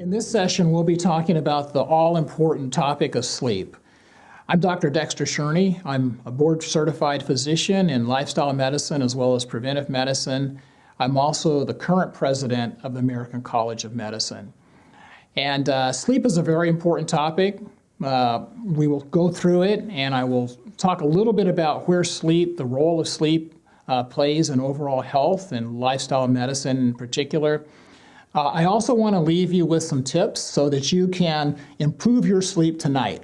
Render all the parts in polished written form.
In this session, we'll be talking about the all-important topic of sleep. I'm Dr. Dexter Sherney. I'm a board-certified physician in lifestyle medicine as well as preventive medicine. I'm also the current president of the American College of Medicine. And sleep is a very important topic. We will go through it, and I will talk a little bit about where sleep, the role of sleep plays in overall health and lifestyle medicine in particular. I also want to leave you with some tips so that you can improve your sleep tonight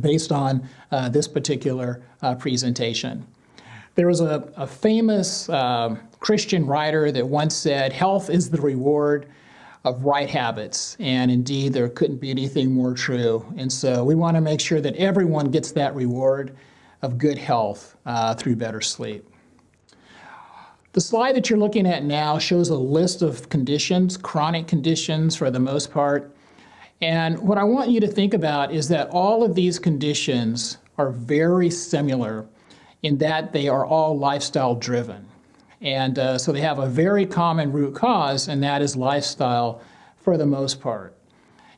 based on this particular presentation. There was a famous Christian writer that once said, "Health is the reward of right habits." And indeed, there couldn't be anything more true. And so we want to make sure that everyone gets that reward of good health through better sleep. The slide that you're looking at now shows a list of conditions, chronic conditions for the most part. And what I want you to think about is that all of these conditions are very similar in that they are all lifestyle driven. And so they have a very common root cause, and that is lifestyle for the most part.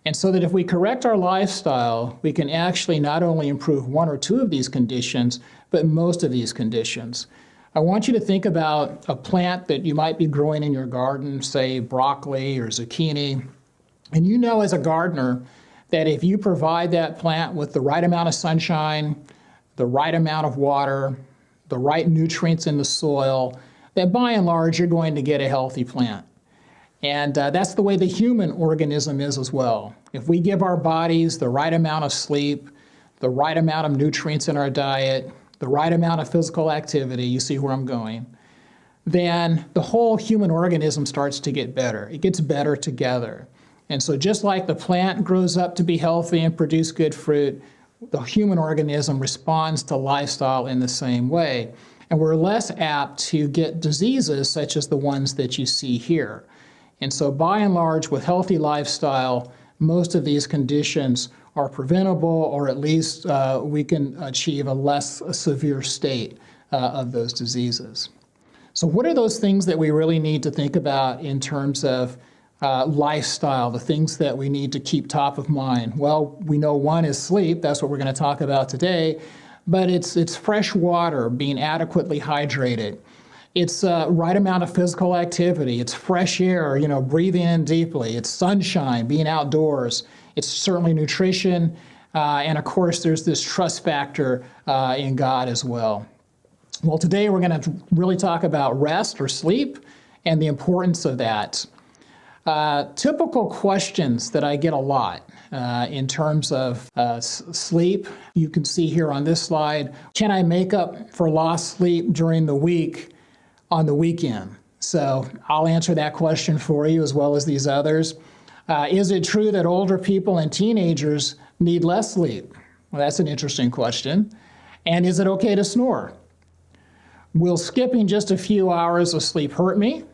And so that if we correct our lifestyle, we can actually not only improve one or two of these conditions, but most of these conditions. I want you to think about a plant that you might be growing in your garden, say broccoli or zucchini. And you know as a gardener that if you provide that plant with the right amount of sunshine, the right amount of water, the right nutrients in the soil, that by and large you're going to get a healthy plant. And that's the way the human organism is as well. If we give our bodies the right amount of sleep, the right amount of nutrients in our diet, the right amount of physical activity, you see where I'm going, then the whole human organism starts to get better. It gets better together. And so just like the plant grows up to be healthy and produce good fruit, the human organism responds to lifestyle in the same way. And we're less apt to get diseases such as the ones that you see here. And so by and large, with healthy lifestyle, most of these conditions are preventable, or at least we can achieve a less severe state of those diseases. So what are those things that we really need to think about in terms of lifestyle, the things that we need to keep top of mind? Well, we know one is sleep. That's what we're going to talk about today. But it's fresh water, being adequately hydrated. It's right amount of physical activity. It's fresh air, breathing in deeply. It's sunshine, being outdoors. It's certainly nutrition. And of course, there's this trust factor in God as well. Well, today we're going to really talk about rest or sleep and the importance of that. Typical questions that I get a lot in terms of sleep. You can see here on this slide, can I make up for lost sleep during the week on the weekend? So I'll answer that question for you as well as these others. Is it true that older people and teenagers need less sleep? Well, that's an interesting question. And is it okay to snore? Will skipping just a few hours of sleep hurt me?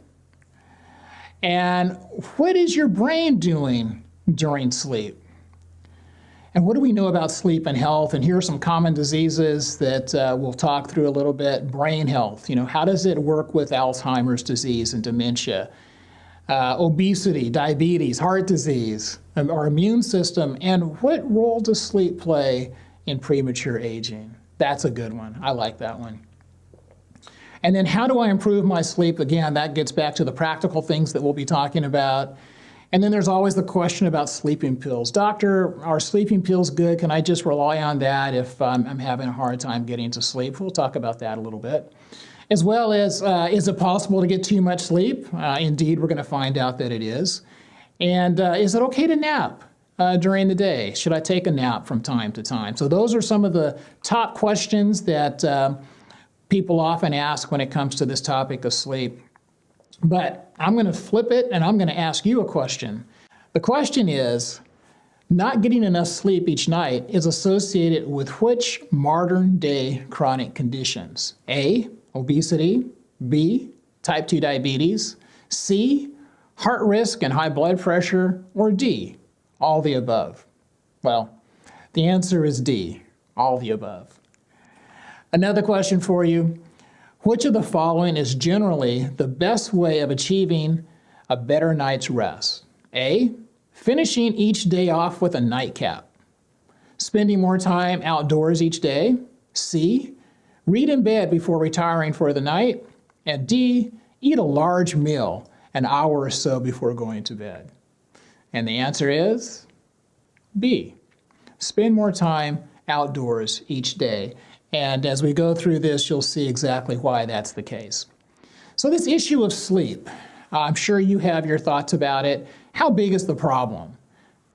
And what is your brain doing during sleep? And what do we know about sleep and health? And here are some common diseases that we'll talk through a little bit. Brain health, how does it work with Alzheimer's disease and dementia? Obesity, diabetes, heart disease, our immune system, and what role does sleep play in premature aging? That's a good one. I like that one. And then how do I improve my sleep? Again, that gets back to the practical things that we'll be talking about. And then there's always the question about sleeping pills. Doctor, are sleeping pills good? Can I just rely on that if I'm having a hard time getting to sleep? We'll talk about that a little bit. As well as, is it possible to get too much sleep? Indeed, we're going to find out that it is. And is it okay to nap during the day? Should I take a nap from time to time? So those are some of the top questions that people often ask when it comes to this topic of sleep. But I'm going to flip it and I'm going to ask you a question. The question is, not getting enough sleep each night is associated with which modern day chronic conditions? A, obesity. B, type 2 diabetes. C, heart risk and high blood pressure. Or D, all the above? Well, the answer is D, all the above. Another question for you. Which of the following is generally the best way of achieving a better night's rest? A, finishing each day off with a nightcap, spending more time outdoors each day, C, read in bed before retiring for the night, and D, eat a large meal an hour or so before going to bed. And the answer is B, spend more time outdoors each day. And as we go through this, you'll see exactly why that's the case. So this issue of sleep, I'm sure you have your thoughts about it. How big is the problem?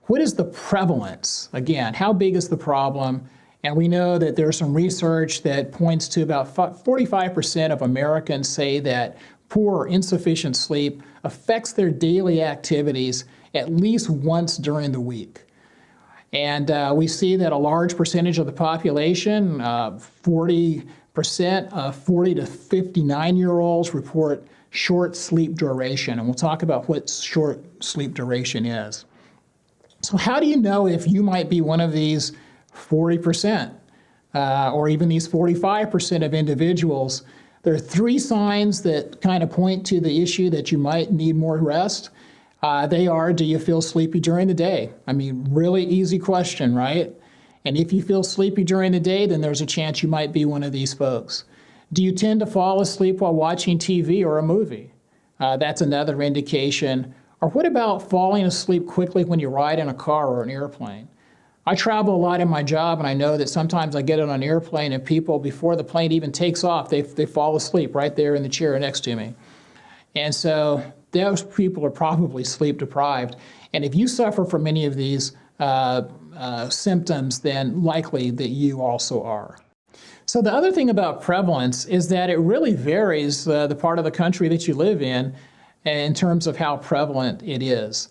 What is the prevalence? Again, how big is the problem? And we know that there's some research that points to about 45% of Americans say that poor or insufficient sleep affects their daily activities at least once during the week. And we see that a large percentage of the population, 40% of 40 to 59-year-olds report short sleep duration. And we'll talk about what short sleep duration is. So how do you know if you might be one of these 40% or even these 45% of individuals? There are three signs that kind of point to the issue that you might need more rest. They are, do you feel sleepy during the day? I mean, really easy question, right? And if you feel sleepy during the day, then there's a chance you might be one of these folks. Do you tend to fall asleep while watching TV or a movie? That's another indication. Or what about falling asleep quickly when you ride in a car or an airplane? I travel a lot in my job, and I know that sometimes I get on an airplane and people, before the plane even takes off, they fall asleep right there in the chair next to me. And so those people are probably sleep deprived. And if you suffer from any of these symptoms, then likely that you also are. So the other thing about prevalence is that it really varies the part of the country that you live in terms of how prevalent it is.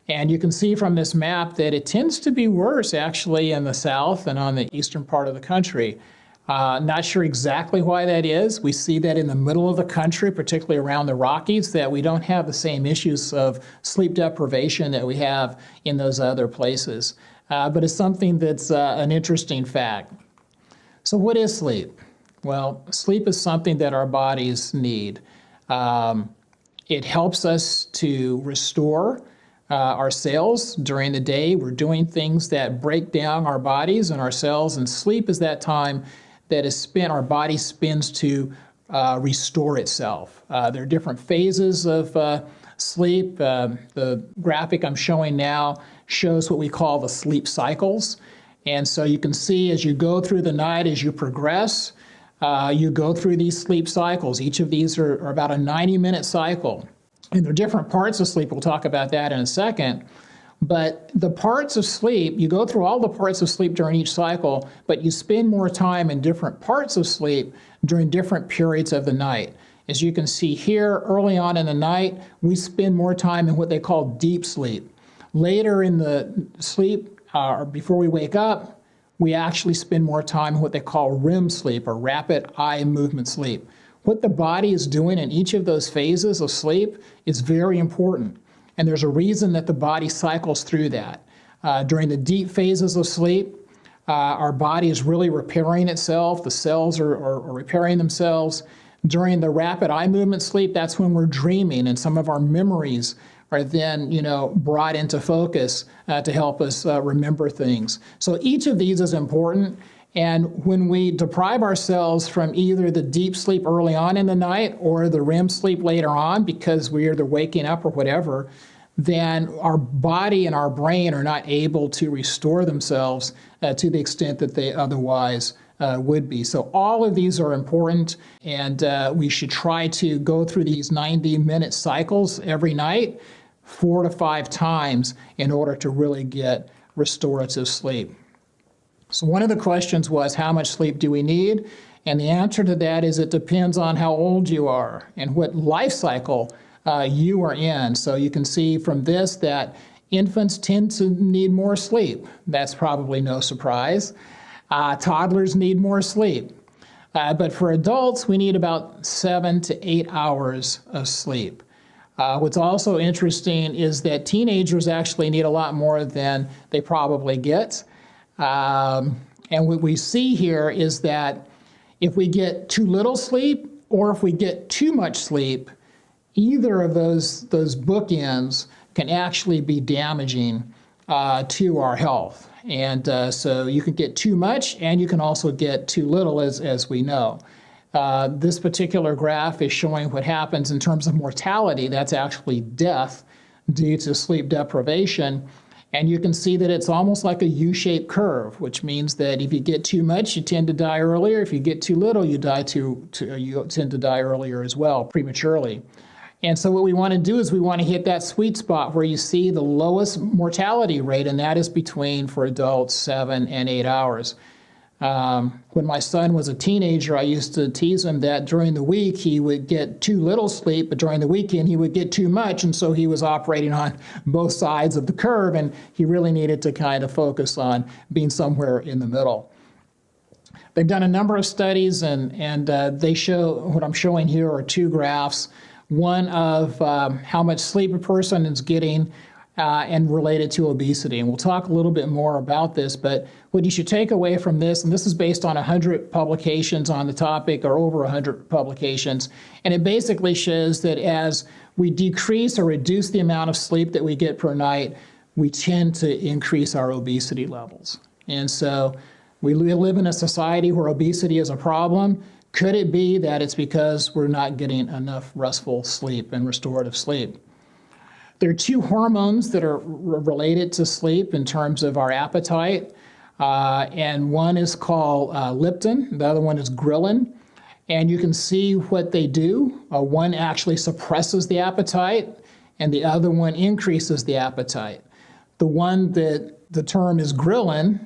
And you can see from this map that it tends to be worse actually in the south and on the eastern part of the country. Not sure exactly why that is. We see that in the middle of the country, particularly around the Rockies, that we don't have the same issues of sleep deprivation that we have in those other places. But it's something that's an interesting fact. So what is sleep? Well, sleep is something that our bodies need. It helps us to restore our cells during the day. We're doing things that break down our bodies and our cells, and sleep is that time that is spent, our body spends to restore itself. There are different phases of sleep. The graphic I'm showing now shows what we call the sleep cycles. And so you can see as you go through the night, as you progress, you go through these sleep cycles. Each of these are about a 90-minute cycle. And there are different parts of sleep. We'll talk about that in a second. But the parts of sleep, you go through all the parts of sleep during each cycle, but you spend more time in different parts of sleep during different periods of the night. As you can see here, early on in the night, we spend more time in what they call deep sleep. Later in the sleep, or before we wake up, we actually spend more time in what they call REM sleep, or rapid eye movement sleep. What the body is doing in each of those phases of sleep is very important. And there's a reason that the body cycles through that. During the deep phases of sleep, our body is really repairing itself. The cells are repairing themselves. During the rapid eye movement sleep, that's when we're dreaming, and some of our memories are then, brought into focus to help us remember things. So each of these is important. And when we deprive ourselves from either the deep sleep early on in the night or the REM sleep later on because we're either waking up or whatever, then our body and our brain are not able to restore themselves to the extent that they otherwise would be. So all of these are important, and we should try to go through these 90-minute cycles every night 4 to 5 times in order to really get restorative sleep. So one of the questions was, how much sleep do we need? And the answer to that is it depends on how old you are and what life cycle you are in. So you can see from this that infants tend to need more sleep. That's probably no surprise. Toddlers need more sleep. But for adults, we need about 7 to 8 hours of sleep. What's also interesting is that teenagers actually need a lot more than they probably get. And what we see here is that if we get too little sleep or if we get too much sleep, either of those bookends can actually be damaging to our health. And so you can get too much, and you can also get too little, as we know. This particular graph is showing what happens in terms of mortality. That's actually death due to sleep deprivation. And you can see that it's almost like a U-shaped curve, which means that if you get too much, you tend to die earlier. If you get too little, you tend to die earlier as well, prematurely. And so what we want to do is we want to hit that sweet spot where you see the lowest mortality rate, and that is between, for adults, 7 and 8 hours. When my son was a teenager, I used to tease him that during the week he would get too little sleep, but during the weekend he would get too much, and so he was operating on both sides of the curve, and he really needed to kind of focus on being somewhere in the middle. They've done a number of studies, and they show, what I'm showing here are two graphs, one of how much sleep a person is getting and related to obesity. And we'll talk a little bit more about this, but what you should take away from this, and this is based on 100 publications on the topic, or over 100 publications, and it basically shows that as we decrease or reduce the amount of sleep that we get per night, we tend to increase our obesity levels. And so we live in a society where obesity is a problem. Could it be that it's because we're not getting enough restful sleep and restorative sleep? There are two hormones that are related to sleep in terms of our appetite, and one is called leptin, the other one is ghrelin, and you can see what they do. One actually suppresses the appetite, and the other one increases the appetite. The one that the term is ghrelin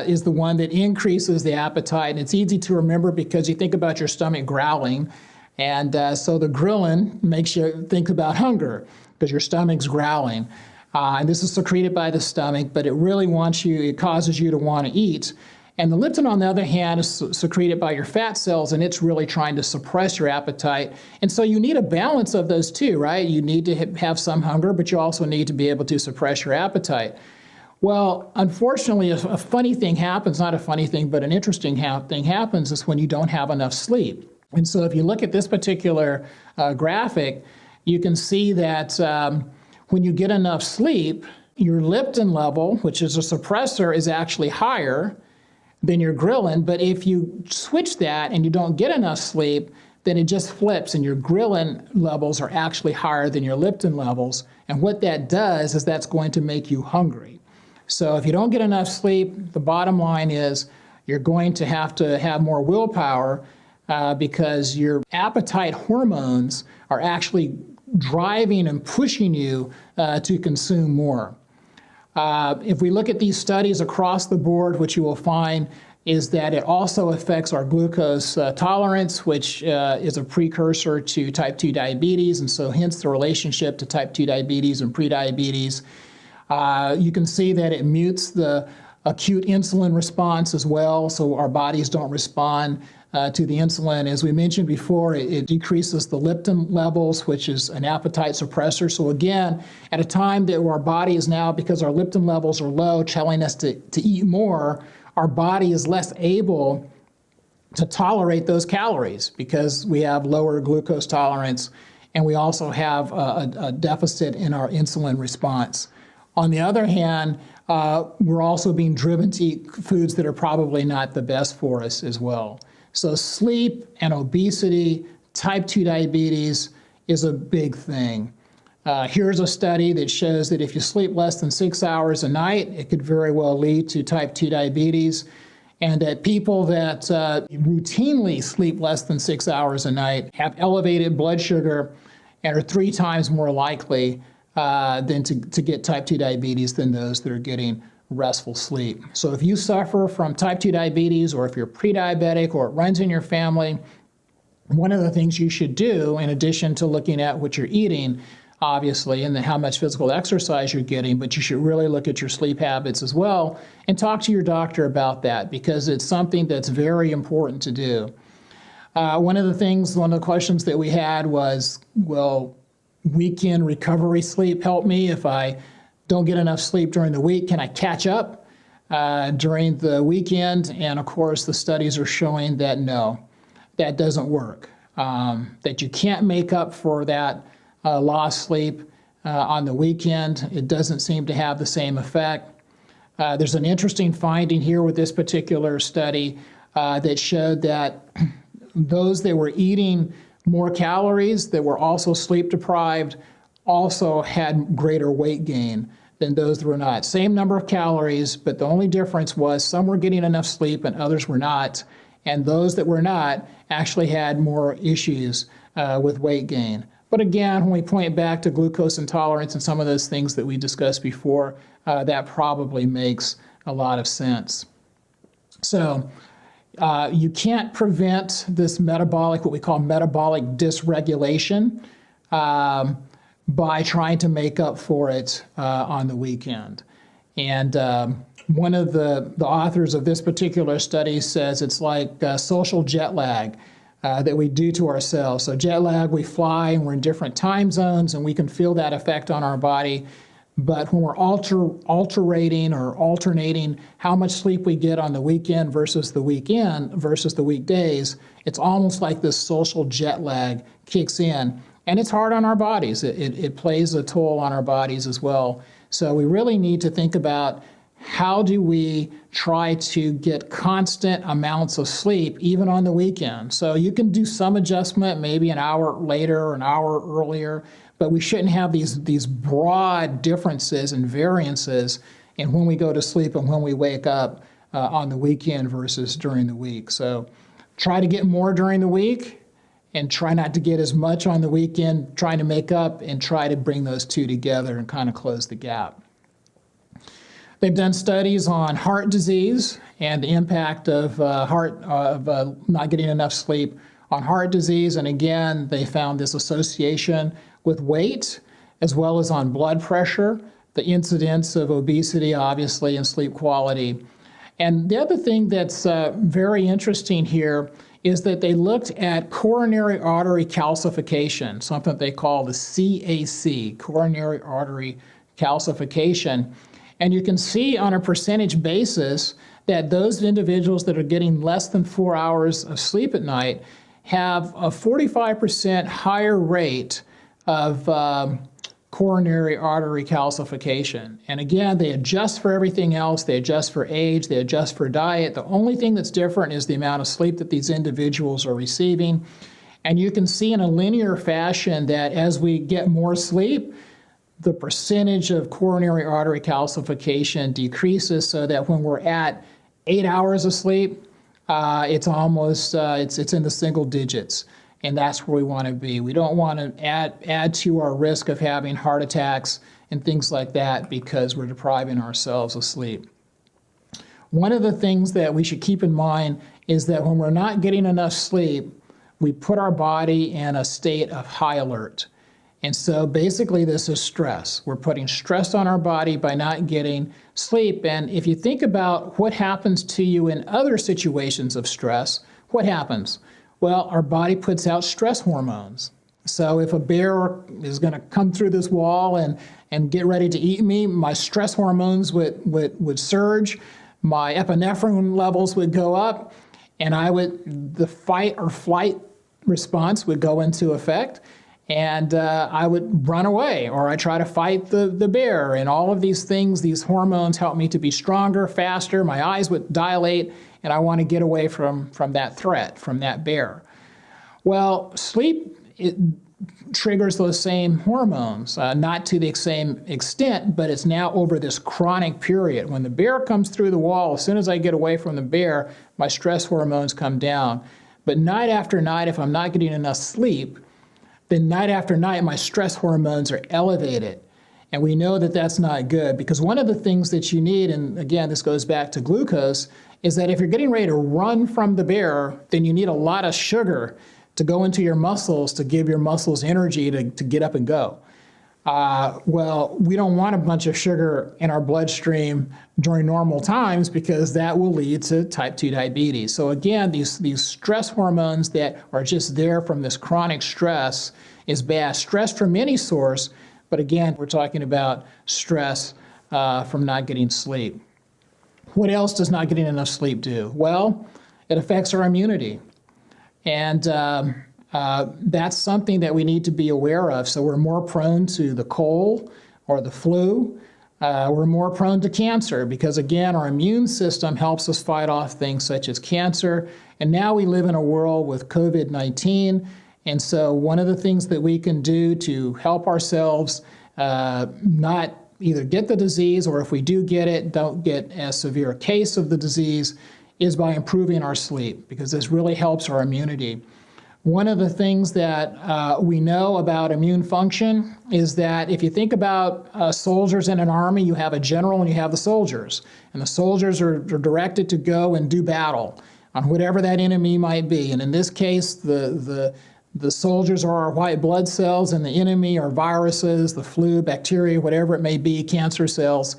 is the one that increases the appetite, and it's easy to remember because you think about your stomach growling, and so the ghrelin makes you think about hunger because your stomach's growling. And this is secreted by the stomach, but it causes you to want to eat. And the leptin, on the other hand, is secreted by your fat cells, and it's really trying to suppress your appetite. And so you need a balance of those two, right? You need to have some hunger, but you also need to be able to suppress your appetite. Well, unfortunately, a funny thing happens, not a funny thing, but an interesting thing happens is when you don't have enough sleep. And so if you look at this particular graphic, you can see that when you get enough sleep, your leptin level, which is a suppressor, is actually higher than your ghrelin. But if you switch that and you don't get enough sleep, then it just flips, and your ghrelin levels are actually higher than your leptin levels. And what that does is that's going to make you hungry. So if you don't get enough sleep, the bottom line is you're going to have more willpower because your appetite hormones are actually driving and pushing you to consume more. If we look at these studies across the board, what you will find is that it also affects our glucose tolerance, which is a precursor to type 2 diabetes, and so hence the relationship to type 2 diabetes and prediabetes. You can see that it mutes the acute insulin response as well, so our bodies don't respond to the insulin. As we mentioned before, it decreases the leptin levels, which is an appetite suppressor. So again, at a time that our body is now, because our leptin levels are low, telling us to eat more, our body is less able to tolerate those calories because we have lower glucose tolerance, and we also have a deficit in our insulin response. On the other hand, we're also being driven to eat foods that are probably not the best for us as well. So sleep and obesity, type 2 diabetes is a big thing. Here's a study that shows that if you sleep less than 6 hours a night, it could very well lead to type 2 diabetes. And that people that routinely sleep less than 6 hours a night have elevated blood sugar and are 3 times more likely than to get type 2 diabetes than those that are getting restful sleep. So if you suffer from type 2 diabetes, or if you're pre-diabetic, or it runs in your family, one of the things you should do, in addition to looking at what you're eating, obviously, and how much physical exercise you're getting, but you should really look at your sleep habits as well and talk to your doctor about that, because it's something that's very important to do. One of the questions that we had was, will weekend recovery sleep help me? If I don't get enough sleep during the week, can I catch up during the weekend? And of course, the studies are showing that no, that doesn't work, that you can't make up for that lost sleep On the weekend, it doesn't seem to have the same effect. There's an interesting finding here with this particular study that showed that those that were eating more calories, that were also sleep deprived, also had greater weight gain than those that were not. Same number of calories, but the only difference was some were getting enough sleep and others were not. And those that were not actually had more issues with weight gain. But again, when we point back to glucose intolerance and some of those things that we discussed before, that probably makes a lot of sense. So you can't prevent this metabolic, what we call metabolic dysregulation, by trying to make up for it on the weekend. And one of the authors of this particular study says it's like social jet lag that we do to ourselves. So jet lag, we fly and we're in different time zones and we can feel that effect on our body. But when we're alternating how much sleep we get on the weekend versus the weekdays, it's almost like this social jet lag kicks in. And it's hard on our bodies. It plays a toll on our bodies as well. So we really need to think about how do we try to get constant amounts of sleep even on the weekend. So you can do some adjustment, maybe an hour later or an hour earlier, but we shouldn't have these broad differences and variances in when we go to sleep and when we wake up on the weekend versus during the week. So try to get more during the week and try not to get as much on the weekend, trying to make up and try to bring those two together and kind of close the gap. They've done studies on heart disease and the impact of not getting enough sleep on heart disease. And again, they found this association with weight as well as on blood pressure, the incidence of obesity, obviously, and sleep quality. And the other thing that's very interesting here is that they looked at coronary artery calcification, something they call the CAC, coronary artery calcification. And you can see on a percentage basis that those individuals that are getting less than 4 hours of sleep at night have a 45% higher rate of coronary artery calcification. And again, they adjust for everything else. They adjust for age, they adjust for diet. The only thing that's different is the amount of sleep that these individuals are receiving. And you can see in a linear fashion that as we get more sleep, the percentage of coronary artery calcification decreases, so that when we're at 8 hours of sleep, it's almost, it's in the single digits. And that's where we want to be. We don't want to add to our risk of having heart attacks and things like that because we're depriving ourselves of sleep. One of the things that we should keep in mind is that when we're not getting enough sleep, we put our body in a state of high alert. And so basically this is stress. We're putting stress on our body by not getting sleep. And if you think about what happens to you in other situations of stress, what happens? Well, our body puts out stress hormones. So if a bear is going to come through this wall and get ready to eat me, my stress hormones would surge, my epinephrine levels would go up, and the fight or flight response would go into effect. And I would run away, or I try to fight the bear. And all of these things, these hormones help me to be stronger, faster. My eyes would dilate, and I want to get away from that threat, from that bear. Well, sleep, it triggers those same hormones, not to the same extent, but it's now over this chronic period. When the bear comes through the wall, as soon as I get away from the bear, my stress hormones come down. But night after night, if I'm not getting enough sleep, then night after night, my stress hormones are elevated. And we know that that's not good, because one of the things that you need, and again, this goes back to glucose, is that if you're getting ready to run from the bear, then you need a lot of sugar to go into your muscles to give your muscles energy to get up and go. Well, we don't want a bunch of sugar in our bloodstream during normal times, because that will lead to type 2 diabetes. So again, these stress hormones that are just there from this chronic stress is bad. Stress from any source, but again, we're talking about stress from not getting sleep. What else does not getting enough sleep do? Well, it affects our immunity. And that's something that we need to be aware of. So we're more prone to the cold or the flu. We're more prone to cancer because, again, our immune system helps us fight off things such as cancer. And now we live in a world with COVID-19. And so one of the things that we can do to help ourselves not either get the disease, or if we do get it, don't get as severe a case of the disease, is by improving our sleep, because this really helps our immunity. One of the things that we know about immune function is that if you think about soldiers in an army, you have a general and you have the soldiers. And the soldiers are directed to go and do battle on whatever that enemy might be. And in this case, the soldiers are our white blood cells, and the enemy are viruses, the flu, bacteria, whatever it may be, cancer cells.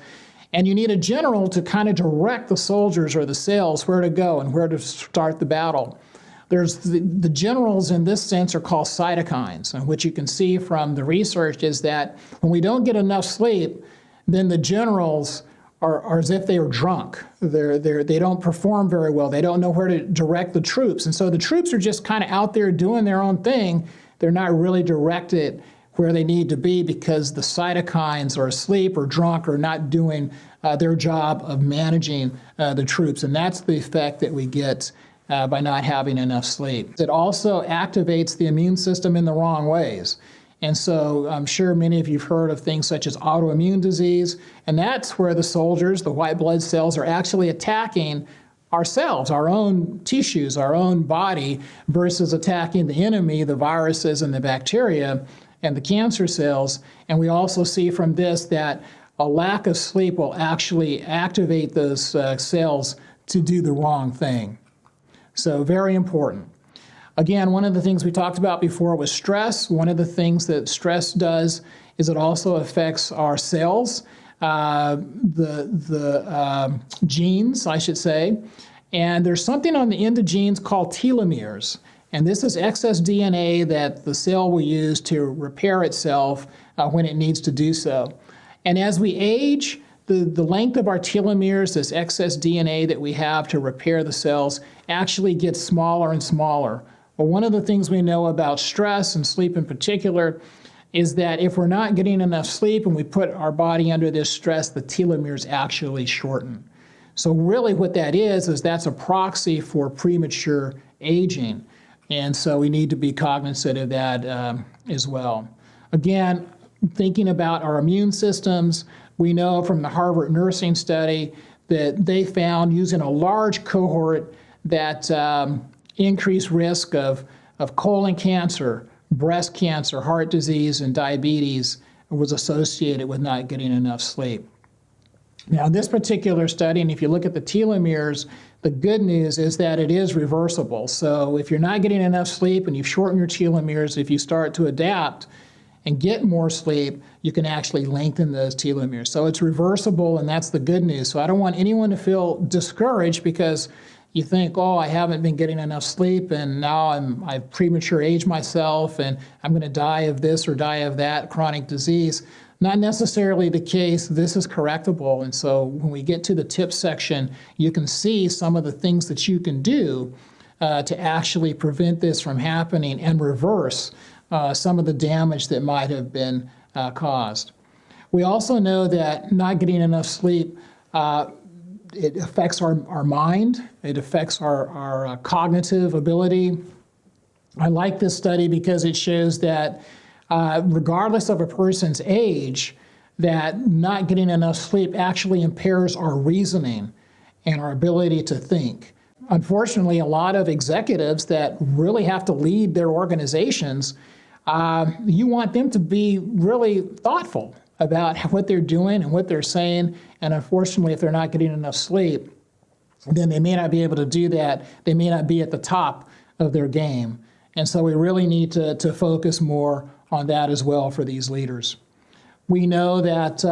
And you need a general to kind of direct the soldiers or the cells where to go and where to start the battle. There's the generals in this sense are called cytokines, and what you can see from the research is that when we don't get enough sleep, then the generals are as if they are drunk. They don't perform very well. They don't know where to direct the troops. And so the troops are just kind of out there doing their own thing. They're not really directed where they need to be because the cytokines are asleep or drunk or not doing their job of managing the troops. And that's the effect that we get by not having enough sleep. It also activates the immune system in the wrong ways. And so I'm sure many of you have heard of things such as autoimmune disease, and that's where the soldiers, the white blood cells, are actually attacking ourselves, our own tissues, our own body, versus attacking the enemy, the viruses and the bacteria and the cancer cells. And we also see from this that a lack of sleep will actually activate those cells to do the wrong thing. So very important. Again, one of the things we talked about before was stress. One of the things that stress does is it also affects our cells, the genes, I should say. And there's something on the end of genes called telomeres. And this is excess DNA that the cell will use to repair itself when it needs to do so. And as we age, the length of our telomeres, this excess DNA that we have to repair the cells, actually gets smaller and smaller. Well, one of the things we know about stress and sleep in particular is that if we're not getting enough sleep and we put our body under this stress, the telomeres actually shorten. So really what that is that's a proxy for premature aging. And so we need to be cognizant of that as well. Again, thinking about our immune systems, we know from the Harvard nursing study that they found using a large cohort that increased risk of colon cancer, breast cancer, heart disease, and diabetes was associated with not getting enough sleep. Now, this particular study, and if you look at the telomeres, the good news is that it is reversible. So if you're not getting enough sleep and you've shortened your telomeres, if you start to adapt and get more sleep, you can actually lengthen those telomeres. So it's reversible, and that's the good news. So I don't want anyone to feel discouraged because you think, oh, I haven't been getting enough sleep, and now I've premature aged myself, and I'm going to die of this or die of that chronic disease. Not necessarily the case. This is correctable. And so when we get to the tips section, you can see some of the things that you can do to actually prevent this from happening and reverse some of the damage that might have been caused. We also know that not getting enough sleep, it affects our mind. It affects our cognitive ability. I like this study because it shows that regardless of a person's age, that not getting enough sleep actually impairs our reasoning and our ability to think. Unfortunately, a lot of executives that really have to lead their organizations, you want them to be really thoughtful about what they're doing and what they're saying. And unfortunately, if they're not getting enough sleep, then they may not be able to do that. They may not be at the top of their game. And so we really need to focus more on that as well for these leaders. We know that,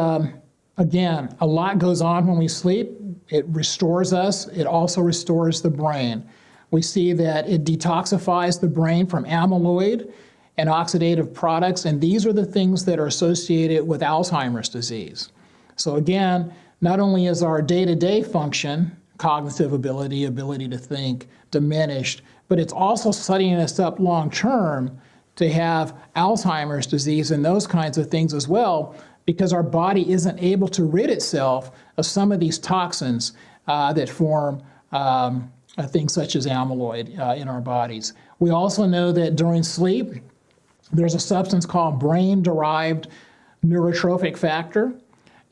again, a lot goes on when we sleep. It restores us. It also restores the brain. We see that it detoxifies the brain from amyloid and oxidative products, and these are the things that are associated with Alzheimer's disease. So again, not only is our day-to-day function, cognitive ability to think, diminished, but it's also setting us up long term to have Alzheimer's disease and those kinds of things as well, because our body isn't able to rid itself of some of these toxins that form things such as amyloid in our bodies. We also know that during sleep, there's a substance called brain-derived neurotrophic factor,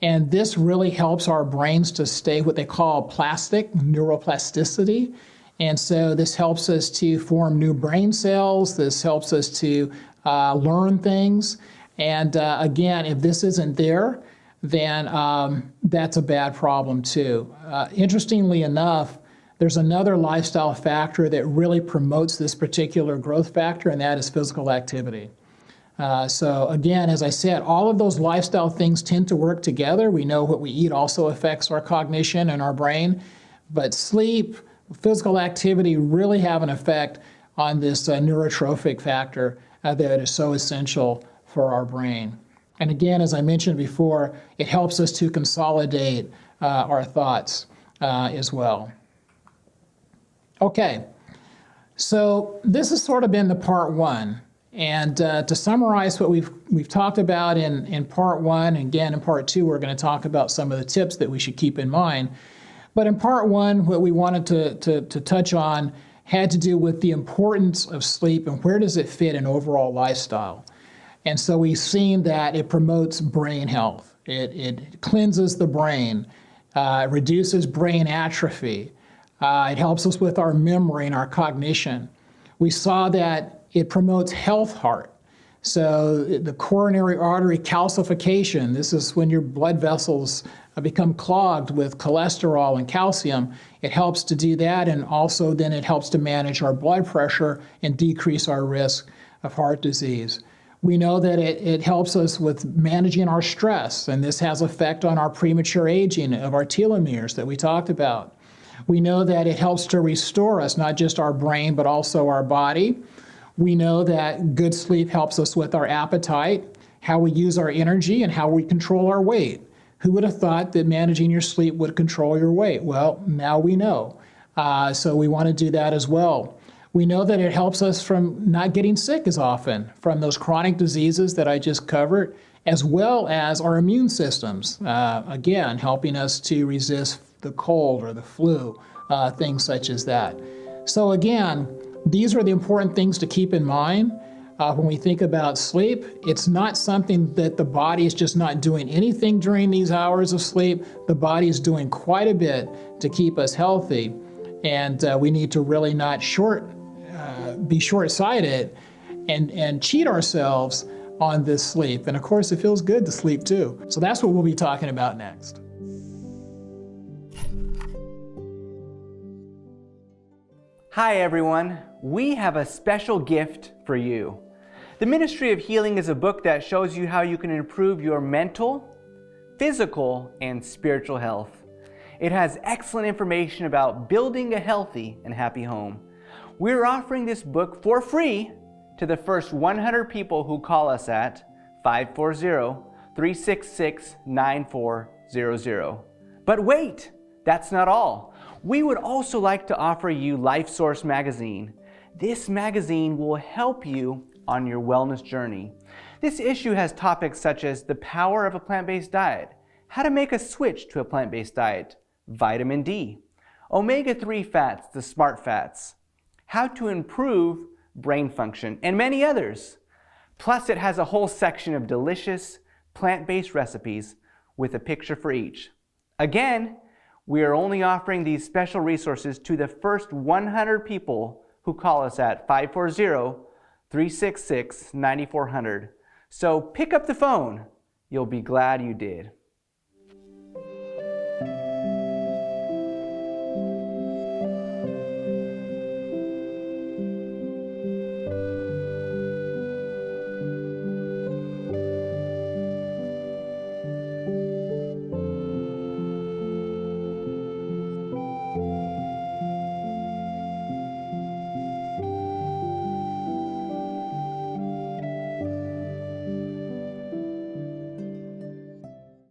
and this really helps our brains to stay what they call plastic, neuroplasticity. And so this helps us to form new brain cells. This helps us to learn things. And again, if this isn't there, then that's a bad problem too. Interestingly enough, there's another lifestyle factor that really promotes this particular growth factor, and that is physical activity. So again, as I said, all of those lifestyle things tend to work together. We know what we eat also affects our cognition and our brain, but sleep, physical activity really have an effect on this neurotrophic factor that is so essential for our brain. And again, as I mentioned before, it helps us to consolidate our thoughts as well. Okay, so this has sort of been the part one. And to summarize what we've talked about in part one, again in part two, we're going to talk about some of the tips that we should keep in mind. But in part one, what we wanted to touch on had to do with the importance of sleep and where does it fit in overall lifestyle. And so we've seen that it promotes brain health. It cleanses the brain, reduces brain atrophy. It helps us with our memory and our cognition. We saw that it promotes health heart. So the coronary artery calcification, this is when your blood vessels become clogged with cholesterol and calcium. It helps to do that, and also then it helps to manage our blood pressure and decrease our risk of heart disease. We know that it helps us with managing our stress, and this has effect on our premature aging of our telomeres that we talked about. We know that it helps to restore us, not just our brain, but also our body. We know that good sleep helps us with our appetite, how we use our energy, and how we control our weight. Who would have thought that managing your sleep would control your weight? Well, now we know. So we want to do that as well. We know that it helps us from not getting sick as often from those chronic diseases that I just covered, as well as our immune systems, again, helping us to resist the cold or the flu, things such as that. So again, these are the important things to keep in mind when we think about sleep. It's not something that the body is just not doing anything during these hours of sleep. The body is doing quite a bit to keep us healthy, and we need to really not be short-sighted and cheat ourselves on this sleep. And of course, it feels good to sleep too. So that's what we'll be talking about next. Hi everyone, we have a special gift for you. The Ministry of Healing is a book that shows you how you can improve your mental, physical, and spiritual health. It has excellent information about building a healthy and happy home. We're offering this book for free to the first 100 people who call us at 540-366-9400. But wait, that's not all. We would also like to offer you LifeSource magazine. This magazine will help you on your wellness journey. This issue has topics such as the power of a plant-based diet, how to make a switch to a plant-based diet, vitamin D, omega-3 fats, the smart fats, how to improve brain function, and many others. Plus, it has a whole section of delicious plant-based recipes with a picture for each. Again, we are only offering these special resources to the first 100 people who call us at 540-366-9400. So pick up the phone. You'll be glad you did.